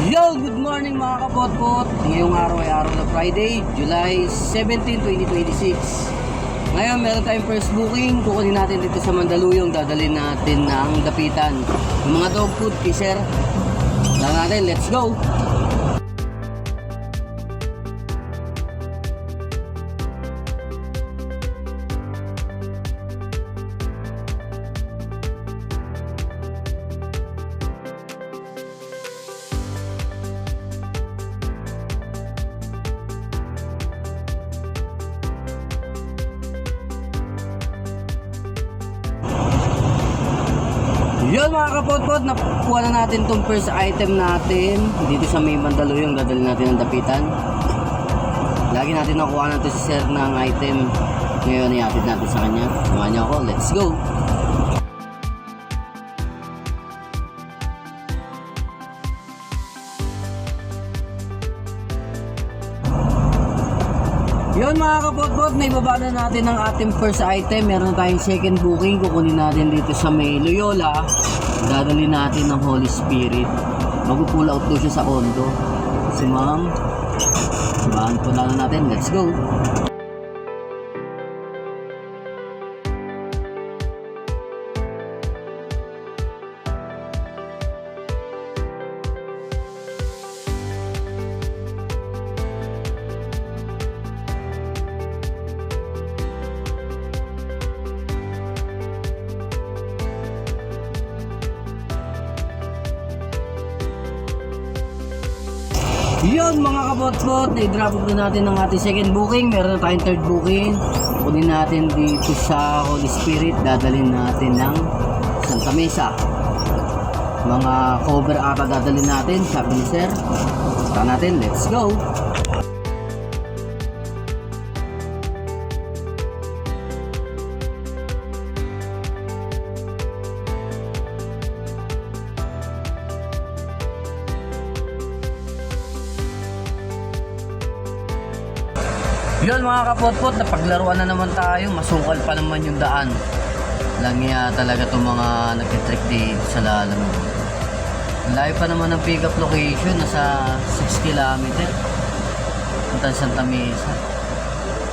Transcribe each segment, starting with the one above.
Yo, good morning mga kapotpot. Ngayong araw ay araw na Friday, July 17, 2026. Ngayon meron tayong first booking. Kukunin natin dito sa Mandaluyong. Dadalhin natin ng dapitan yung mga dog food kay sir. Dala natin, let's go. Yun mga kapotpot, nakuha na natin tong first item natin dito sa may Mandaluyong. Dadalhin natin ng dapitan. Lagi natin nakuha natin si sir ng item. Ngayon iatid natin sa kanya. Samahan niyo ako, let's go. Yun mga kapotpot, naibaba na natin ang ating first item. Meron tayong second booking. Kukunin natin dito sa may Loyola. Dadalhin natin ng Holy Spirit. Mag-pull out doon siya sa Ondo. Si ma'am, samahan po na natin. Let's go. Yun mga kapotpot, na-drop na natin ang ating second booking. Meron na tayong third booking. Kunin natin dito sa Holy Spirit. Dadalhin natin ng Santa Mesa. Mga cover ata dadalhin natin, sabi ni sir. Tara natin, let's go. Yun mga kapotpot, napaglaruan na naman tayo. Masukal pa naman yung daan. Langya talaga itong mga nagtitrick dito sa Lalamog. Layo pa naman ang pick up location. Nasa 6 km punta sa Santa Mesa.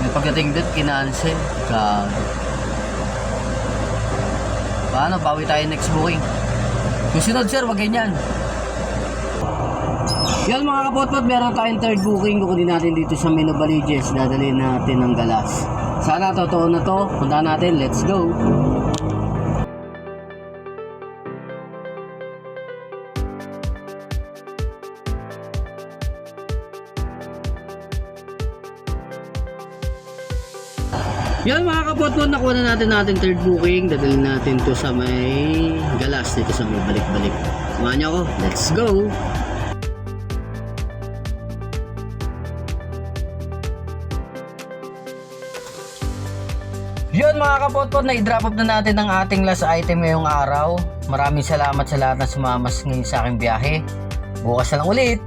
May pagdating doon, kinansel. Gago. Paano? Bawi tayo next booking. Susunod sir, wag ganyan. Yan mga kapotpot, meron tayong third booking. Kukunin natin dito sa Minobaliches. Dadalhin natin ng Galas. Sana totoo na to. Punta natin, let's go. Yan mga kapotpot, nakuha na natin third booking. Dadalhin natin to sa may Galas. Dito sa may balik-balik. Samahan niyo ako, let's go. Yun mga kapotpot, na-drop up na natin ang ating last item ngayong araw. Maraming salamat sa lahat na sumamas ngayon sa aking biyahe. Bukas na lang ulit.